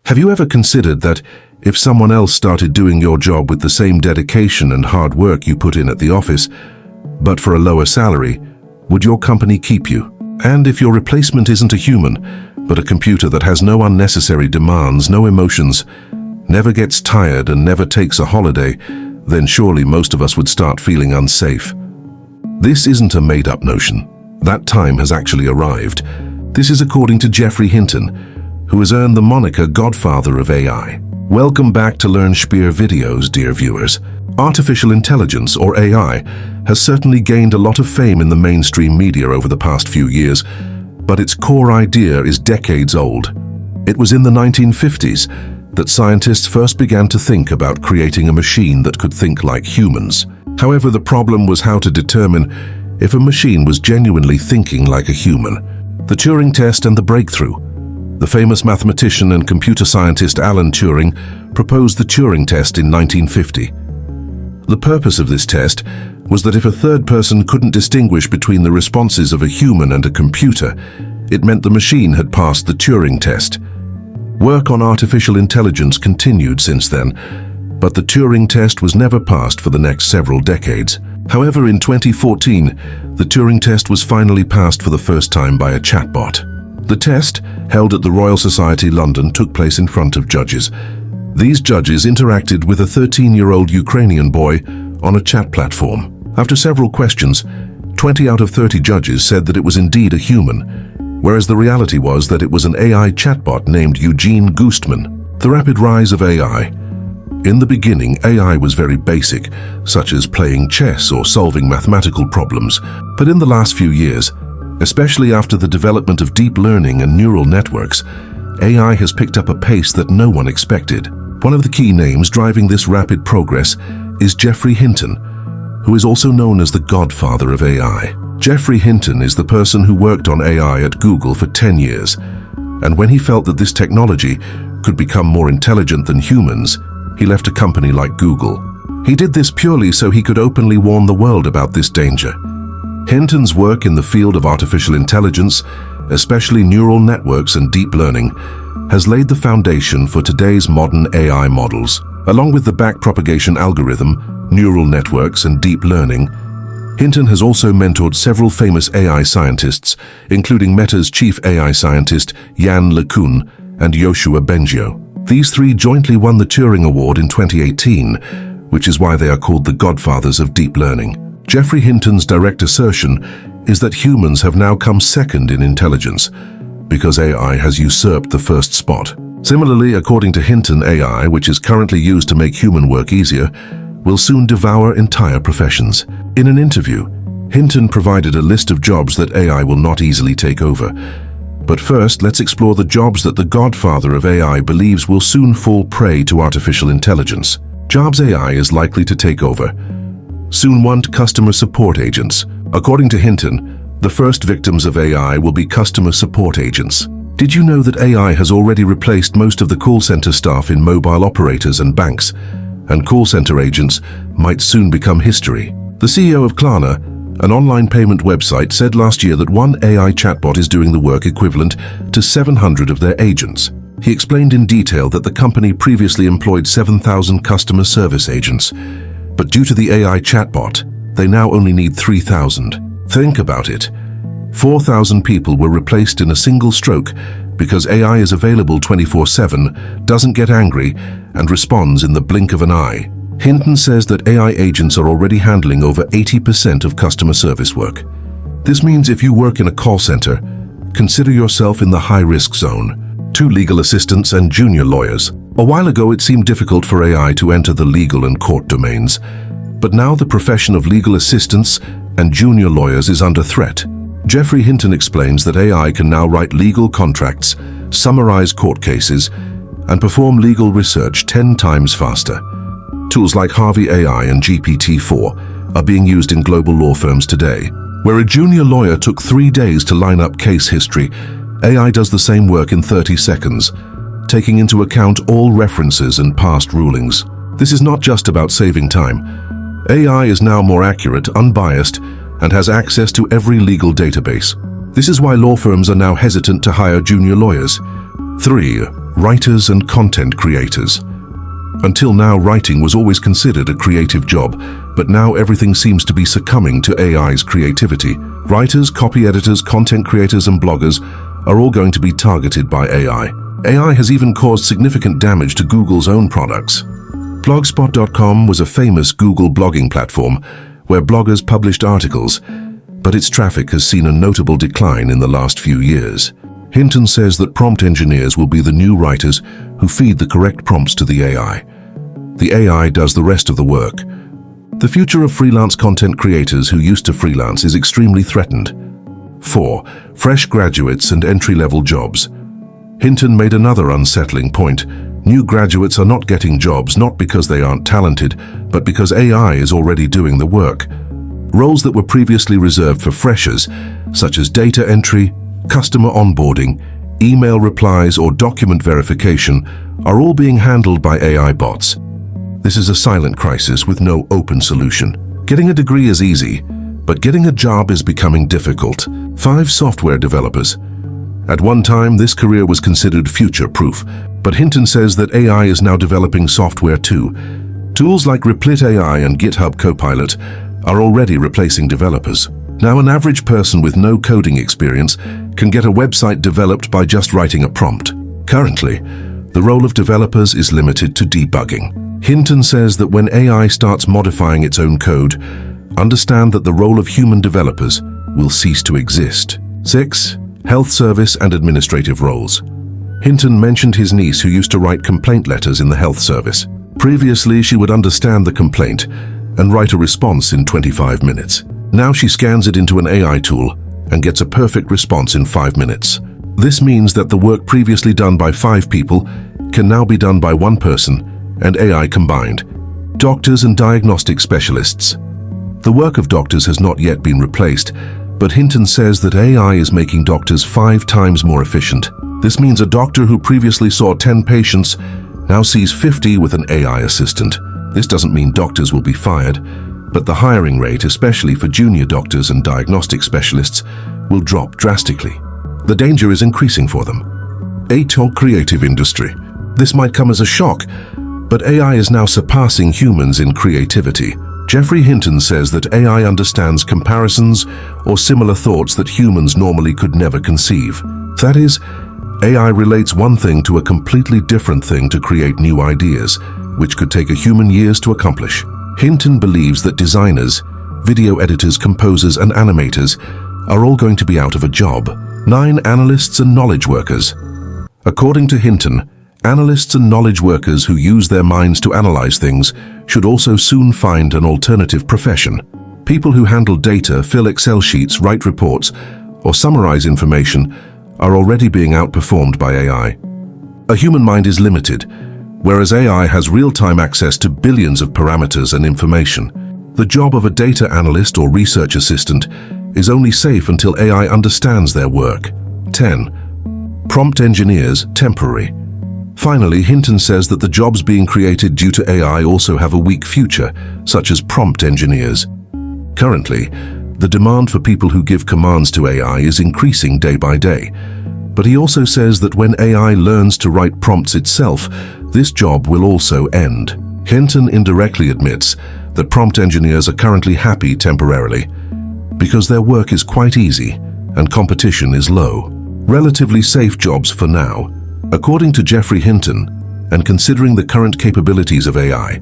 Have you ever considered that if someone else started doing your job with the same dedication and hard work you put in at the office, but for a lower salary, would your company keep you? And if your replacement isn't a human, but a computer that has no unnecessary demands, no emotions, never gets tired and never takes a holiday, then surely most of us would start feeling unsafe. This isn't a made-up notion. That time has actually arrived. This is according to Geoffrey Hinton, who has earned the moniker Godfather of AI. Welcome back to Learn Spear videos, dear viewers. Artificial intelligence, or AI, has certainly gained a lot of fame in the mainstream media over the past few years, but its core idea is decades old. It was in the 1950s that scientists first began to think about creating a machine that could think like humans. However, the problem was how to determine if a machine was genuinely thinking like a human. The Turing test and the breakthrough. The famous mathematician and computer scientist Alan Turing proposed the Turing test in 1950. The purpose of this test was that if a third person couldn't distinguish between the responses of a human and a computer, it meant the machine had passed the Turing test. Work on artificial intelligence continued since then, but the Turing test was never passed for the next several decades. However, in 2014, the Turing test was finally passed for the first time by a chatbot. The test, held at the Royal Society London, took place in front of judges. These judges interacted with a 13-year-old Ukrainian boy on a chat platform. After several questions, 20 out of 30 judges said that it was indeed a human, whereas the reality was that it was an AI chatbot named Eugene Goostman. The rapid rise of AI. In the beginning, AI was very basic, such as playing chess or solving mathematical problems. But in the last few years, especially after the development of deep learning and neural networks, AI has picked up a pace that no one expected. One of the key names driving this rapid progress is Geoffrey Hinton, who is also known as the Godfather of AI. Geoffrey Hinton is the person who worked on AI at Google for 10 years, and when he felt that this technology could become more intelligent than humans, he left a company like Google. He did this purely so he could openly warn the world about this danger. Hinton's work in the field of artificial intelligence, especially neural networks and deep learning, has laid the foundation for today's modern AI models. Along with the backpropagation algorithm, neural networks, and deep learning, Hinton has also mentored several famous AI scientists, including Meta's chief AI scientist Yann LeCun and Yoshua Bengio. These three jointly won the Turing Award in 2018, which is why they are called the Godfathers of Deep Learning. Geoffrey Hinton's direct assertion is that humans have now come second in intelligence, because AI has usurped the first spot. Similarly, according to Hinton, AI, which is currently used to make human work easier, will soon devour entire professions. In an interview, Hinton provided a list of jobs that AI will not easily take over. But first, let's explore the jobs that the Godfather of AI believes will soon fall prey to artificial intelligence. Jobs AI is likely to take over. Soon 1. Customer support agents. According to Hinton, the first victims of AI will be customer support agents. Did you know that AI has already replaced most of the call center staff in mobile operators and banks, and call center agents might soon become history? The CEO of Klarna, an online payment website, said last year that one AI chatbot is doing the work equivalent to 700 of their agents. He explained in detail that the company previously employed 7,000 customer service agents, but due to the AI chatbot, they now only need 3,000. Think about it. 4,000 people were replaced in a single stroke because AI is available 24/7, doesn't get angry, and responds in the blink of an eye. Hinton says that AI agents are already handling over 80% of customer service work. This means if you work in a call center, consider yourself in the high-risk zone. 2. Legal assistants and junior lawyers. A while ago, it seemed difficult for AI to enter the legal and court domains, but now the profession of legal assistants and junior lawyers is under threat. Geoffrey Hinton explains that AI can now write legal contracts, summarize court cases, and perform legal research 10 times faster. Tools like Harvey AI and GPT-4 are being used in global law firms today. Where a junior lawyer took 3 days to line up case history, AI does the same work in 30 seconds, taking into account all references and past rulings. This is not just about saving time. AI is now more accurate, unbiased, and has access to every legal database. This is why law firms are now hesitant to hire junior lawyers. 3. Writers and content creators. Until now, writing was always considered a creative job, but now everything seems to be succumbing to AI's creativity. Writers, copy editors, content creators, and bloggers are all going to be targeted by AI. AI has even caused significant damage to Google's own products. Blogspot.com was a famous Google blogging platform where bloggers published articles, but its traffic has seen a notable decline in the last few years. Hinton says that prompt engineers will be the new writers who feed the correct prompts to the AI. The AI does the rest of the work. The future of freelance content creators who used to freelance is extremely threatened. 4. Fresh graduates and entry-level jobs. Hinton made another unsettling point. New graduates are not getting jobs not because they aren't talented, but because AI is already doing the work. Roles that were previously reserved for freshers, such as data entry, customer onboarding, email replies, or document verification, are all being handled by AI bots. This is a silent crisis with no open solution. Getting a degree is easy, but getting a job is becoming difficult. 5. Software developers. At one time, this career was considered future-proof, but Hinton says that AI is now developing software too. Tools like Replit AI and GitHub Copilot are already replacing developers. Now, an average person with no coding experience can get a website developed by just writing a prompt. Currently, the role of developers is limited to debugging. Hinton says that when AI starts modifying its own code, understand that the role of human developers will cease to exist. 6. Health service and administrative roles. Hinton mentioned his niece who used to write complaint letters in the health service. Previously, she would understand the complaint and write a response in 25 minutes. Now she scans it into an AI tool and gets a perfect response in 5 minutes. This means that the work previously done by 5 people can now be done by 1 person and AI combined. Doctors and diagnostic specialists. The work of doctors has not yet been replaced, but Hinton says that AI is making doctors 5 times more efficient. This means a doctor who previously saw 10 patients now sees 50 with an AI assistant. This doesn't mean doctors will be fired, but the hiring rate, especially for junior doctors and diagnostic specialists, will drop drastically. The danger is increasing for them. 8. Creative industry. This might come as a shock, but AI is now surpassing humans in creativity. Geoffrey Hinton says that AI understands comparisons or similar thoughts that humans normally could never conceive. That is, AI relates one thing to a completely different thing to create new ideas, which could take a human years to accomplish. Hinton believes that designers, video editors, composers, and animators are all going to be out of a job. 9. Analysts and knowledge workers. According to Hinton, analysts and knowledge workers who use their minds to analyze things should also soon find an alternative profession. People who handle data, fill Excel sheets, write reports, or summarize information are already being outperformed by AI. A human mind is limited, whereas AI has real-time access to billions of parameters and information. The job of a data analyst or research assistant is only safe until AI understands their work. 10. Prompt engineers, temporary. Finally, Hinton says that the jobs being created due to AI also have a weak future, such as prompt engineers. Currently, the demand for people who give commands to AI is increasing day by day. But he also says that when AI learns to write prompts itself, this job will also end. Hinton indirectly admits that prompt engineers are currently happy temporarily because their work is quite easy and competition is low. Relatively safe jobs for now. According to Geoffrey Hinton, and considering the current capabilities of AI,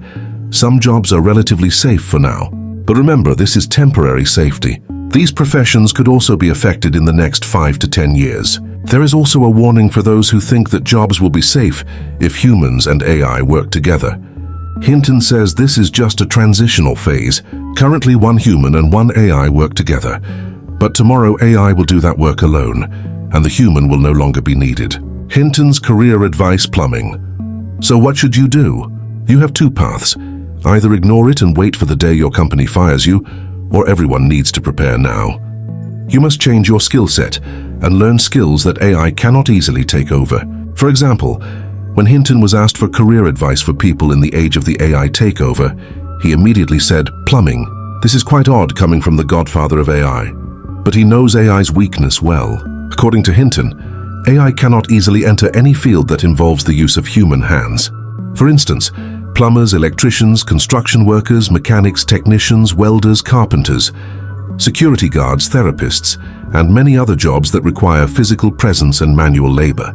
some jobs are relatively safe for now. But remember, this is temporary safety. These professions could also be affected in the next 5 to 10 years. There is also a warning for those who think that jobs will be safe if humans and AI work together. Hinton says this is just a transitional phase. Currently, 1 human and 1 AI work together. But tomorrow AI will do that work alone, and the human will no longer be needed. Hinton's career advice: plumbing. So what should you do? You have 2 paths. Either ignore it and wait for the day your company fires you, or everyone needs to prepare now. You must change your skill set and learn skills that AI cannot easily take over. For example, when Hinton was asked for career advice for people in the age of the AI takeover, he immediately said, plumbing. This is quite odd coming from the Godfather of AI, but he knows AI's weakness well. According to Hinton, AI cannot easily enter any field that involves the use of human hands. For instance, plumbers, electricians, construction workers, mechanics, technicians, welders, carpenters, security guards, therapists, and many other jobs that require physical presence and manual labor.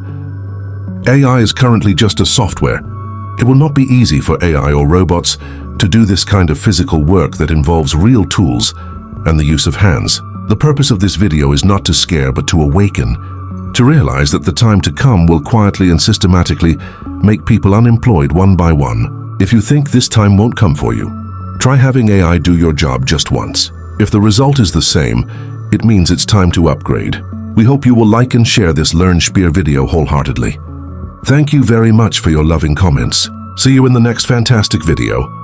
AI is currently just a software. It will not be easy for AI or robots to do this kind of physical work that involves real tools and the use of hands. The purpose of this video is not to scare but to awaken, to realize that the time to come will quietly and systematically make people unemployed one by one. If you think this time won't come for you, try having AI do your job just once. If the result is the same, it means it's time to upgrade. We hope you will like and share this Learn Spear video wholeheartedly. Thank you very much for your loving comments. See you in the next fantastic video.